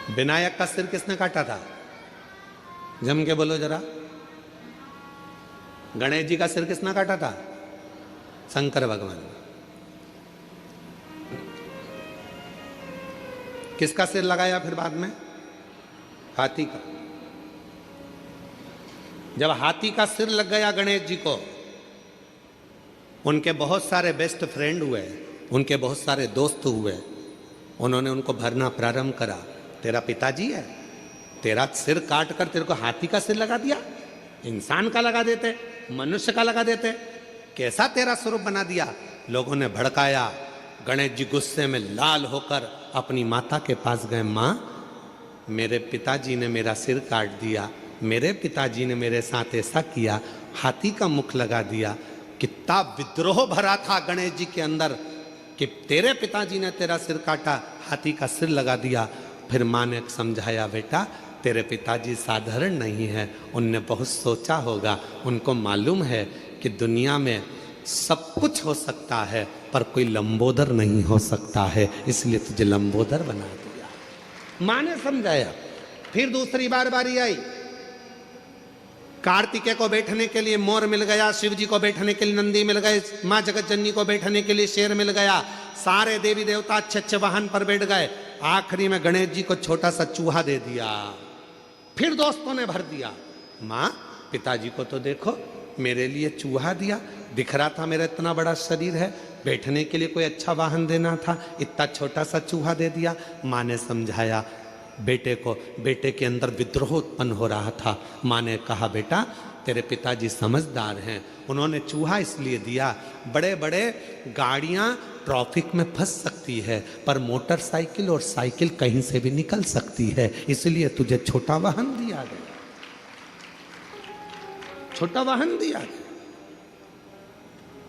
विनायक का सिर किसने काटा था? जम के बोलो जरा। गणेश जी का सिर किसने काटा था? शंकर भगवान। किसका सिर लगाया फिर बाद में? हाथी का। जब हाथी का सिर लग गया गणेश जी को, उनके बहुत सारे बेस्ट फ्रेंड हुए, उनके बहुत सारे दोस्त हुए, उन्होंने उनको भरना प्रारंभ करा। तेरा पिताजी है, तेरा सिर काट कर तेरे को हाथी का सिर लगा दिया, इंसान का लगा देते, मनुष्य का लगा देते, कैसा तेरा स्वरूप बना दिया। लोगों ने भड़काया। गणेश जी गुस्से में लाल होकर अपनी माता के पास गए। माँ, मेरे पिताजी ने मेरा सिर काट दिया, मेरे पिताजी ने मेरे साथ ऐसा किया, हाथी का मुख लगा दिया। कितना विद्रोह भरा था गणेश जी के अंदर कि तेरे पिताजी ने तेरा सिर काटा, हाथी का सिर लगा दिया। फिर माँ ने समझाया, बेटा तेरे पिताजी साधारण नहीं है, उनने बहुत सोचा होगा, उनको मालूम है कि दुनिया में सब कुछ हो सकता है पर कोई लंबोदर नहीं हो सकता है, इसलिए तुझे लंबोदर बना दिया। माँ ने समझाया। फिर दूसरी बार बारी आई। कार्तिकेय को बैठने के लिए मोर मिल गया, शिव जी को बैठने के लिए नंदी मिल गए, माँ जगत जननी को बैठने के लिए शेर मिल गया, सारे देवी देवता अच्छे अच्छे वाहन पर बैठ गए। आखिरी में गणेश जी को छोटा सा चूहा दे दिया। फिर दोस्तों ने भर दिया। माँ, पिताजी को तो देखो, मेरे लिए चूहा दिया, दिख रहा था मेरा इतना बड़ा शरीर है, बैठने के लिए कोई अच्छा वाहन देना था, इतना छोटा सा चूहा दे दिया। माँ ने समझाया बेटे को। बेटे के अंदर विद्रोह उत्पन्न हो रहा था। माँ ने कहा, बेटा तेरे पिताजी समझदार हैं, उन्होंने चूहा इसलिए दिया, बड़े बड़े गाड़ियां ट्रैफिक में फंस सकती है पर मोटरसाइकिल और साइकिल कहीं से भी निकल सकती है, इसलिए तुझे छोटा वाहन दिया गया, छोटा वाहन दिया गया।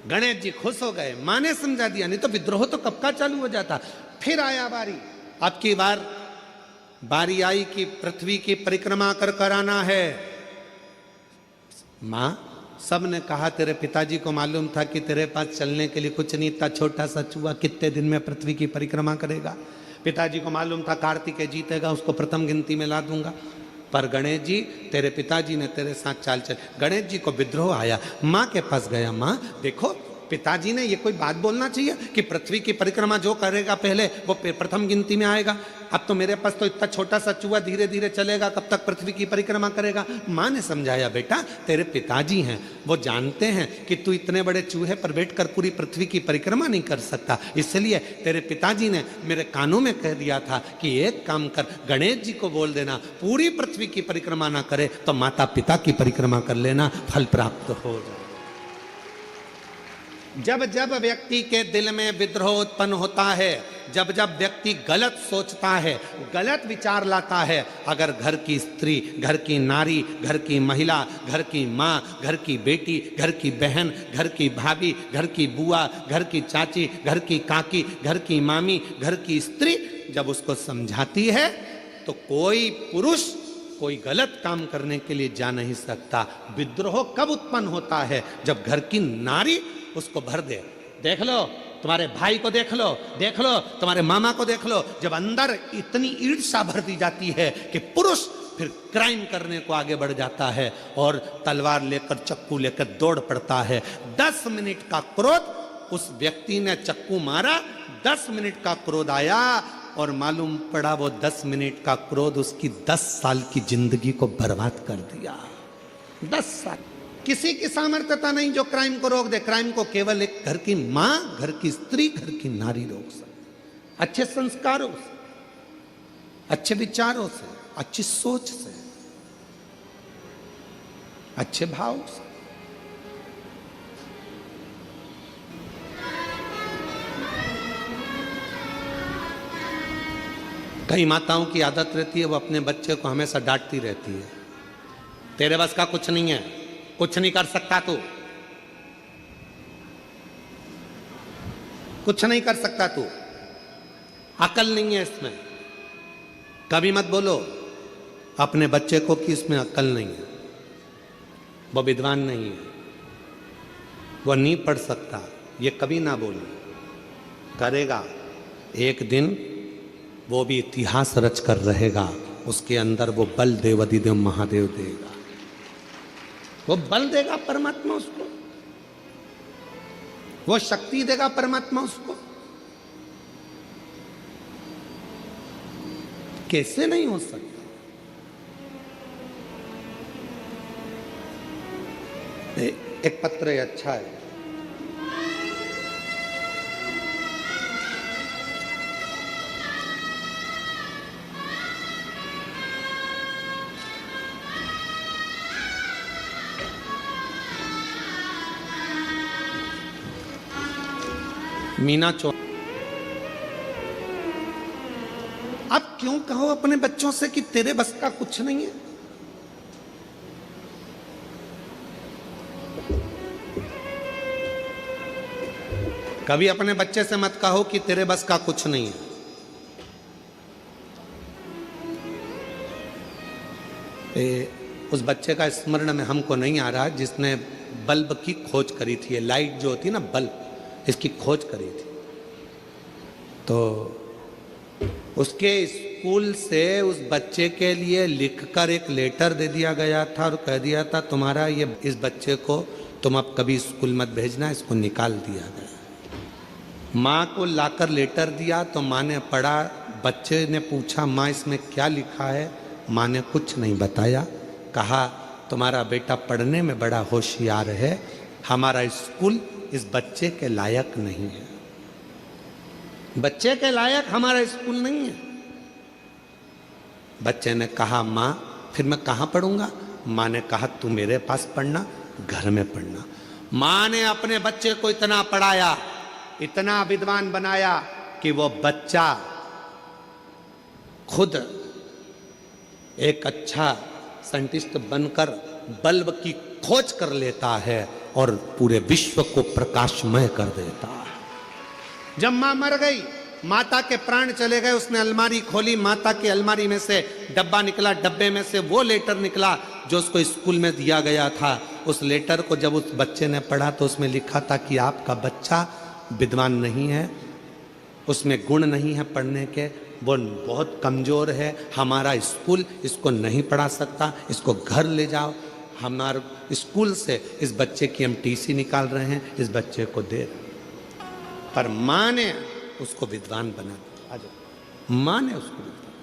गणेश जी खुश हो गए। माँ ने समझा दिया, नहीं तो विद्रोह तो कब का चालू हो जाता। फिर आया बारी। अब की बारी आई कि पृथ्वी की परिक्रमा कर कराना है। माँ, सब ने कहा तेरे पिताजी को मालूम था कि तेरे पास चलने के लिए कुछ नहीं था, छोटा सा चूहा कितने दिन में पृथ्वी की परिक्रमा करेगा। पिताजी को मालूम था कार्तिकेय जीतेगा, उसको प्रथम गिनती में ला दूंगा। पर गणेश जी, तेरे पिताजी ने तेरे साथ चाल चल। गणेश जी को विद्रोह आया। माँ के पास गया। माँ देखो, पिताजी ने ये कोई बात बोलना चाहिए कि पृथ्वी की परिक्रमा जो करेगा पहले वो प्रथम गिनती में आएगा। अब तो मेरे पास तो इतना छोटा सा चूहा धीरे धीरे चलेगा, कब तक पृथ्वी की परिक्रमा करेगा। माँ ने समझाया, बेटा तेरे पिताजी हैं, वो जानते हैं कि तू इतने बड़े चूहे पर बैठकर पूरी पृथ्वी की परिक्रमा नहीं कर सकता, इसलिए तेरे पिताजी ने मेरे कानों में कह दिया था कि एक काम कर, गणेश जी को बोल देना पूरी पृथ्वी की परिक्रमा ना करे तो माता पिता की परिक्रमा कर लेना, फल प्राप्त हो जाए। जब जब व्यक्ति के दिल में विद्रोह उत्पन्न होता है, जब जब व्यक्ति गलत सोचता है, गलत विचार लाता है, अगर घर की स्त्री, घर की नारी, घर की महिला, घर की माँ, घर की बेटी, घर की बहन, घर की भाभी, घर की बुआ, घर की चाची, घर की काकी, घर की मामी, घर की स्त्री जब उसको समझाती है तो कोई पुरुष कोई गलत काम करने के लिए जा नहीं सकता। विद्रोह कब उत्पन्न होता है? जब घर की नारी उसको भर दे। देख लो तुम्हारे भाई को, देख लो तुम्हारे मामा को, देख लो, जब अंदर इतनी ईर्ष्या भर दी जाती है कि पुरुष फिर क्राइम करने को आगे बढ़ जाता है और तलवार लेकर, चक्कू लेकर दौड़ पड़ता है। 10 मिनट का क्रोध, उस व्यक्ति ने चक्कू मारा, 10 मिनट का क्रोध आया और मालूम पड़ा वो 10 मिनट का क्रोध उसकी 10 साल की जिंदगी को बर्बाद कर दिया। 10 साल। किसी की सामर्थ्यता नहीं जो क्राइम को रोक दे। क्राइम को केवल एक घर की मां, घर की स्त्री, घर की नारी रोक सकती। अच्छे संस्कारों से, अच्छे विचारों से, अच्छी सोच से, अच्छे भाव से। कई माताओं की आदत रहती है, वो अपने बच्चे को हमेशा डांटती रहती है, तेरे बस का कुछ नहीं है, कुछ नहीं कर सकता तू, कुछ नहीं कर सकता तू, अकल नहीं है इसमें। कभी मत बोलो अपने बच्चे को कि इसमें अकल नहीं है, वो विद्वान नहीं है, वो नहीं पढ़ सकता, ये कभी ना बोलो। करेगा, एक दिन वो भी इतिहास रच कर रहेगा, उसके अंदर वो बल देव अधिदेव महादेव देगा, वो बल देगा परमात्मा उसको, वो शक्ति देगा परमात्मा उसको। कैसे नहीं हो सकता? एक पत्र है, अच्छा है। मीना चौ, अब क्यों कहो अपने बच्चों से कि तेरे बस का कुछ नहीं है? कभी अपने बच्चे से मत कहो कि तेरे बस का कुछ नहीं है। उस बच्चे का स्मरण में हमको नहीं आ रहा जिसने बल्ब की खोज करी थी, ये लाइट जो होती है ना, बल्ब, इसकी खोज करी थी। तो उसके स्कूल से उस बच्चे के लिए लिखकर एक लेटर दे दिया गया था और कह दिया था तुम्हारा ये, इस बच्चे को तुम अब कभी स्कूल मत भेजना, इसको निकाल दिया गया। माँ को लाकर लेटर दिया तो माँ ने पढ़ा, बच्चे ने पूछा माँ इसमें क्या लिखा है? माँ ने कुछ नहीं बताया, कहा तुम्हारा बेटा पढ़ने में बड़ा होशियार है, हमारा स्कूल इस बच्चे के लायक नहीं है, बच्चे के लायक हमारा स्कूल नहीं है। बच्चे ने कहा माँ फिर मैं कहाँ पढ़ूंगा? माँ ने कहा तू मेरे पास पढ़ना, घर में पढ़ना। माँ ने अपने बच्चे को इतना पढ़ाया, इतना विद्वान बनाया कि वो बच्चा खुद एक अच्छा साइंटिस्ट बनकर बल्ब की खोज कर लेता है और पूरे विश्व को प्रकाशमय कर देता है। जब मां मर गई, माता के प्राण चले गए, उसने अलमारी खोली, माता की अलमारी में से डब्बा निकला, डब्बे में से वो लेटर निकला जो उसको स्कूल में दिया गया था। उस लेटर को जब उस बच्चे ने पढ़ा तो उसमें लिखा था कि आपका बच्चा विद्वान नहीं है, उसमें गुण नहीं है पढ़ने के, वो बहुत कमज़ोर है, हमारा स्कूल इसको नहीं पढ़ा सकता, इसको घर ले जाओ। हमारे स्कूल से इस बच्चे की हम टीसी निकाल रहे हैं, इस बच्चे को दे रहे हैं। पर माँ ने उसको विद्वान बना दिया। आ जाओ, माँ ने उसको विद्वान।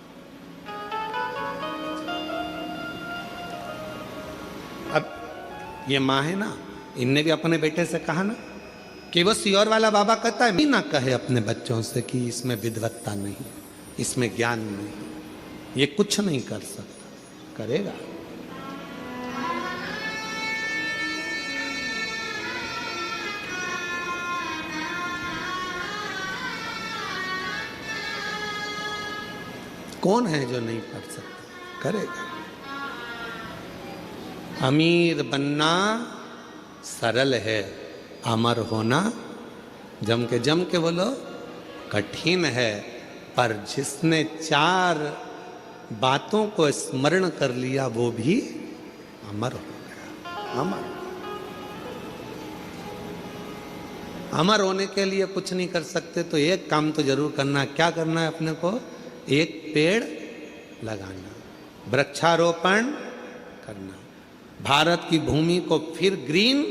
अब ये माँ है ना, इनने भी अपने बेटे से कहा ना कि वो सियोर वाला बाबा कहता है, ना कहे अपने बच्चों से कि इसमें विद्वत्ता नहीं, इसमें ज्ञान नहीं, ये कुछ नहीं कर सकता, करेगा। कौन है जो नहीं पढ़ सकता? करेगा। अमीर बनना सरल है, अमर होना जम के बोलो कठिन है। पर जिसने 4 बातों को स्मरण कर लिया वो भी अमर हो गया। अमर होने के लिए कुछ नहीं कर सकते तो एक काम तो जरूर करना। क्या करना है अपने को? एक पेड़ लगाना, वृक्षारोपण करना, भारत की भूमि को फिर ग्रीन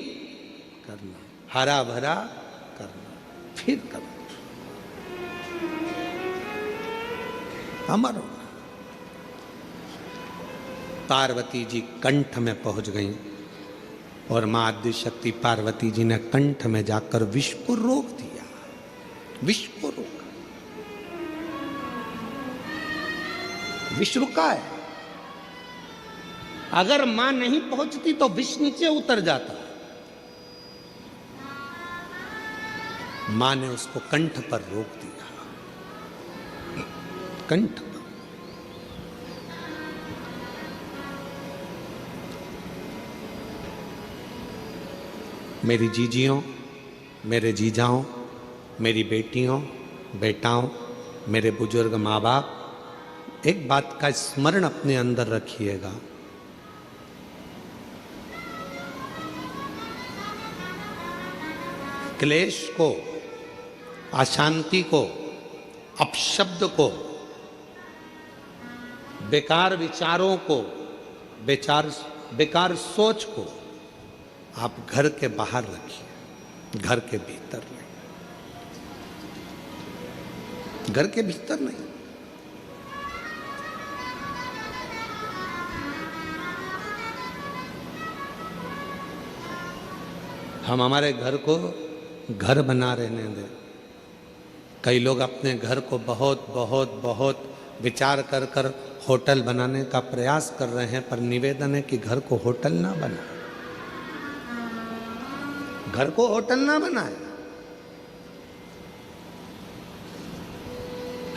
करना, हरा भरा करना, फिर करना, अमर होना। पार्वती जी कंठ में पहुंच गई और मां आद्य शक्ति पार्वती जी ने कंठ में जाकर विष को रोक दिया। विष को रोका, विष रुका है। अगर मां नहीं पहुंचती तो विष नीचे उतर जाता। मां ने उसको कंठ पर रोक दिया, कंठ पर। मेरी जीजियों, मेरे जीजाओं, मेरी बेटियों, बेटाओं, मेरे बुजुर्ग माँ बाप, एक बात का स्मरण अपने अंदर रखिएगा। क्लेश को, अशांति को, अपशब्द को बेकार विचारों को, बेकार सोच को आप घर के बाहर रखिए, घर के भीतर नहीं, घर के भीतर नहीं। हम हमारे घर को घर बना रहने दें। कई लोग अपने घर को बहुत बहुत बहुत विचार कर कर होटल बनाने का प्रयास कर रहे हैं, पर निवेदन है कि घर को होटल ना बनाए, घर को होटल ना बनाए।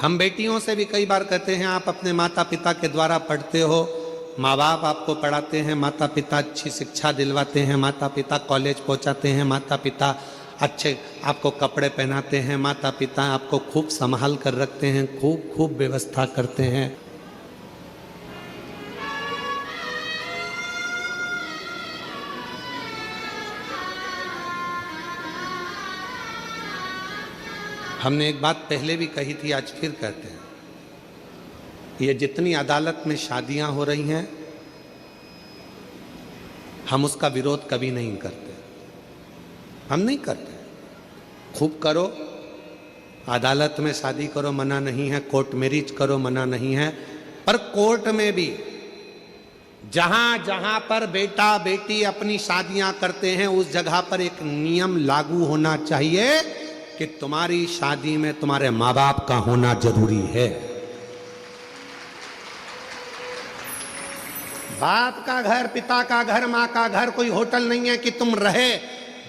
हम बेटियों से भी कई बार कहते हैं आप अपने माता पिता के द्वारा पढ़ते हो, माँ बाप आपको पढ़ाते हैं, माता पिता अच्छी शिक्षा दिलवाते हैं, माता पिता कॉलेज पहुंचाते हैं, माता पिता अच्छे आपको कपड़े पहनाते हैं, माता पिता आपको खूब संभाल कर रखते हैं, खूब खूब व्यवस्था करते हैं। हमने एक बात पहले भी कही थी, आज फिर कहते हैं, ये जितनी अदालत में शादियां हो रही हैं, हम उसका विरोध कभी नहीं करते, हम नहीं करते। खूब करो, अदालत में शादी करो, मना नहीं है, कोर्ट मैरिज करो, मना नहीं है, पर कोर्ट में भी जहां जहां पर बेटा बेटी अपनी शादियां करते हैं, उस जगह पर एक नियम लागू होना चाहिए कि तुम्हारी शादी में तुम्हारे माँ बाप का होना जरूरी है। बाप का घर, पिता का घर, माँ का घर कोई होटल नहीं है कि तुम रहे,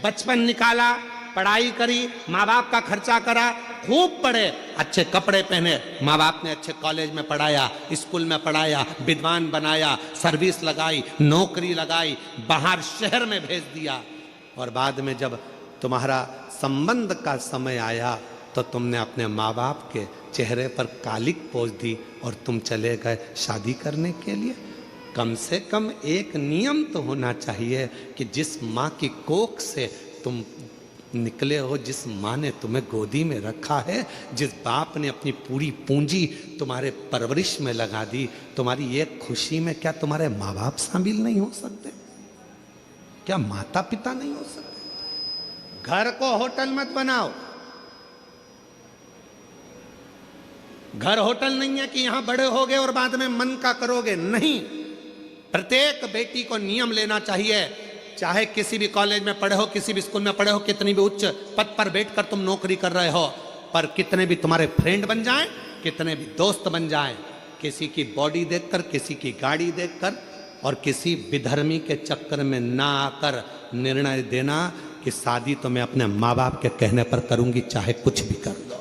बचपन निकाला, पढ़ाई करी, माँ बाप का खर्चा करा, खूब पढ़े, अच्छे कपड़े पहने, माँ बाप ने अच्छे कॉलेज में पढ़ाया, स्कूल में पढ़ाया, विद्वान बनाया, सर्विस लगाई, नौकरी लगाई, बाहर शहर में भेज दिया, और बाद में जब तुम्हारा संबंध का समय आया तो तुमने अपने माँ बाप के चेहरे पर कालिक पोंछ दी और तुम चले गए शादी करने के लिए। कम से कम एक नियम तो होना चाहिए कि जिस माँ की कोख से तुम निकले हो, जिस माँ ने तुम्हें गोदी में रखा है, जिस बाप ने अपनी पूरी पूंजी तुम्हारे परवरिश में लगा दी, तुम्हारी एक खुशी में क्या तुम्हारे माँ बाप शामिल नहीं हो सकते? क्या माता पिता नहीं हो सकते? घर को होटल मत बनाओ। घर होटल नहीं है कि यहां बड़े होगे और बाद में मन का करोगे, नहीं। प्रत्येक बेटी को नियम लेना चाहिए, चाहे किसी भी कॉलेज में पढ़े हो, किसी भी स्कूल में पढ़े हो, कितनी भी उच्च पद पर बैठकर तुम नौकरी कर रहे हो, पर कितने भी तुम्हारे फ्रेंड बन जाएं, कितने भी दोस्त बन जाएं, किसी की बॉडी देखकर, किसी की गाड़ी देखकर और किसी विधर्मी के चक्कर में ना आकर निर्णय देना कि शादी तो मैं अपने माँ बाप के कहने पर करूंगी, चाहे कुछ भी कर दो।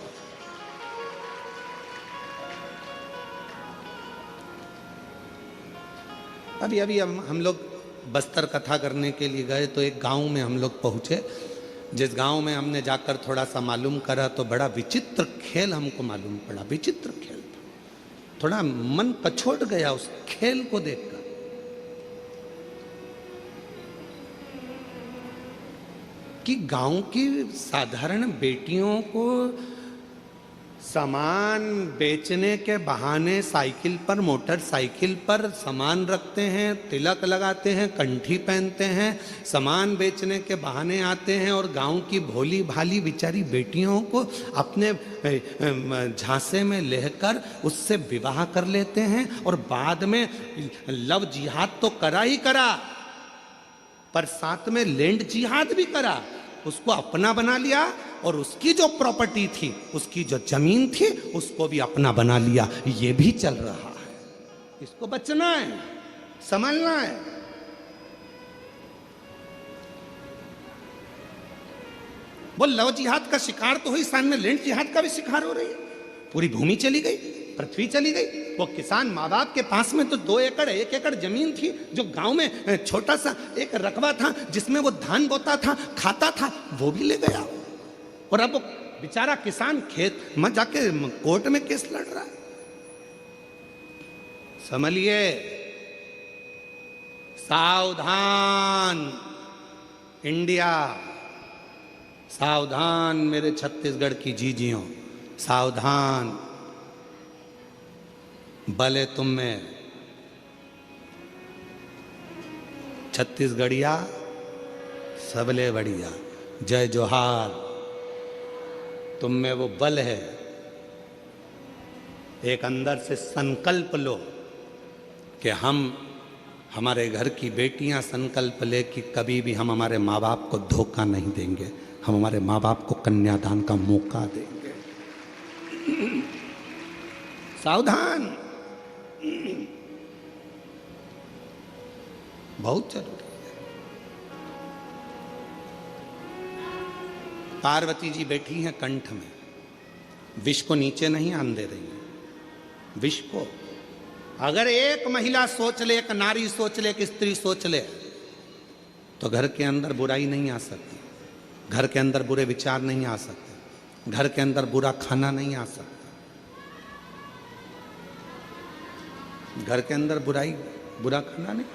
अभी अभी हम लोग बस्तर कथा करने के लिए गए तो एक गांव में हम लोग पहुंचे, जिस गांव में हमने जाकर थोड़ा सा मालूम करा तो बड़ा विचित्र खेल हमको मालूम पड़ा। विचित्र खेल, थोड़ा मन पछोट गया उस खेल को देखकर। कि गांव की साधारण बेटियों को सामान बेचने के बहाने साइकिल पर, मोटरसाइकिल पर सामान रखते हैं, तिलक लगाते हैं, कंठी पहनते हैं, सामान बेचने के बहाने आते हैं और गांव की भोली भाली बेचारी बेटियों को अपने झांसे में लेकर उससे विवाह कर लेते हैं, और बाद में लव जिहाद तो करा ही करा, पर साथ में लैंड जिहाद भी करा, उसको अपना बना लिया और उसकी जो प्रॉपर्टी थी, उसकी जो जमीन थी, उसको भी अपना बना लिया। ये भी चल रहा है, इसको बचना है, संभलना है। वो लव जिहाद का शिकार तो हुई, सामने लैंड जिहाद का भी शिकार हो रही है। पूरी भूमि चली गई, पृथ्वी चली गई। वो किसान माँ बाप के पास में तो 2 एकड़ 1 एकड़ जमीन थी, जो गांव में छोटा सा एक रकबा था जिसमें वो धान बोता था, खाता था, वो भी ले गया। और अब वो बेचारा किसान खेत में जाके कोर्ट में केस लड़ रहा है। समझिए, सावधान इंडिया, सावधान मेरे छत्तीसगढ़ की जीजियों, सावधान। भले तुम में छत्तीसगढ़िया सबले बढ़िया, जय जोहार। तुम में वो बल है, एक अंदर से संकल्प लो कि हम, हमारे घर की बेटियां संकल्प ले कि कभी भी हम हमारे माँ बाप को धोखा नहीं देंगे, हम हमारे माँ बाप को कन्यादान का मौका देंगे। सावधान, बहुत जरूरी है। पार्वती जी बैठी हैं कंठ में, विष को नीचे नहीं आने दे रही हैं, विष को। अगर एक महिला सोच ले, एक नारी सोच ले, एक स्त्री सोच ले, तो घर के अंदर बुराई नहीं आ सकती, घर के अंदर बुरे विचार नहीं आ सकते, घर के अंदर बुरा खाना नहीं आ सकता, घर के अंदर बुराई, बुरा खाना नहीं।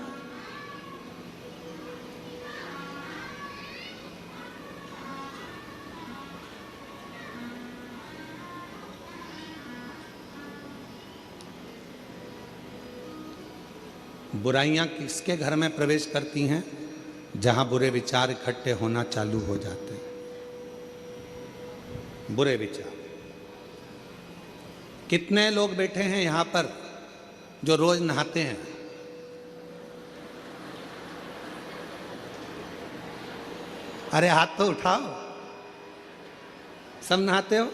बुराइयां किसके घर में प्रवेश करती हैं? जहां बुरे विचार इकट्ठे होना चालू हो जाते हैं। बुरे विचार। कितने लोग बैठे हैं यहां पर जो रोज नहाते हैं? अरे हाथ तो उठाओ, सब नहाते हो?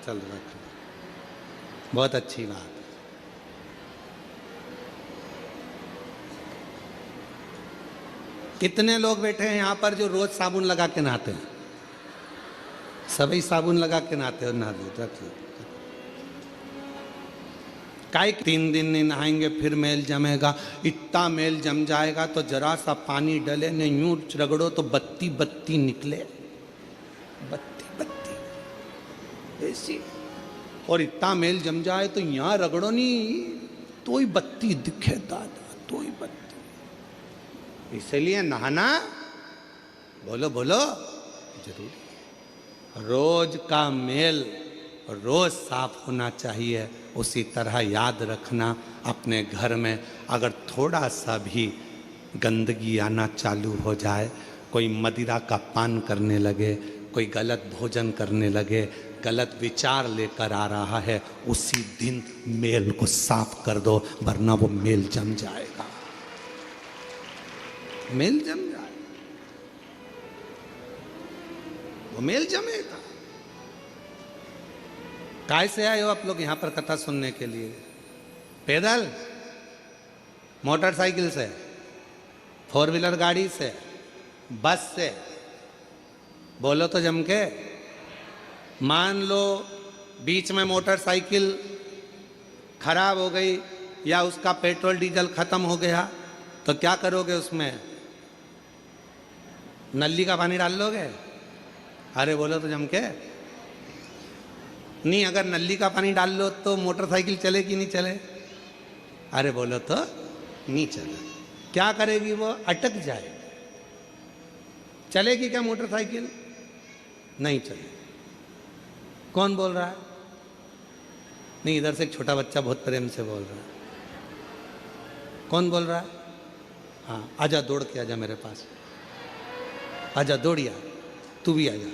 चल रखो, बहुत अच्छी बात। कितने लोग बैठे हैं यहाँ पर जो रोज साबुन लगा के नहाते हैं? सभी साबुन लगा के नहाते हो? नहा दो, रख लो। काहे 3 दिन नहीं नहाएंगे फिर मेल जमेगा, इतना मेल जम जाएगा तो जरा सा पानी डले ने यूं रगड़ो तो बत्ती बत्ती निकले, बत्ती बत्ती ऐसी। और इतना मेल जम जाए तो यहाँ रगड़ो नहीं तो ही बत्ती दिखे दादा, तो ही बत्ती। इसलिए नहाना, बोलो बोलो, जरूरी। रोज का मेल रोज साफ होना चाहिए। उसी तरह याद रखना, अपने घर में अगर थोड़ा सा भी गंदगी आना चालू हो जाए, कोई मदिरा का पान करने लगे, कोई गलत भोजन करने लगे, गलत विचार लेकर आ रहा है, उसी दिन मेल को साफ कर दो, वरना वो मेल जम जाएगा, मेल जम जाए, वो मेल जमेगा। काय से आए हो आप लोग यहाँ पर कथा सुनने के लिए? पैदल, मोटरसाइकिल से, 4 व्हीलर गाड़ी से, बस से? बोलो तो जम के। मान लो बीच में मोटरसाइकिल खराब हो गई या उसका पेट्रोल डीजल खत्म हो गया, तो क्या करोगे उसमें? नली का पानी डाल लोगे? अरे बोलो तो जम के। नहीं, अगर नली का पानी डाल लो तो मोटरसाइकिल चले कि नहीं चले? अरे बोलो तो नहीं चले। क्या करेगी वो? अटक जाए। चलेगी क्या मोटरसाइकिल? नहीं चले। कौन बोल रहा है? नहीं, इधर से एक छोटा बच्चा बहुत प्रेम से बोल रहा है। कौन बोल रहा है? हाँ, आजा, दौड़ के आजा मेरे पास, आजा, दौड़िया, तू भी आजा।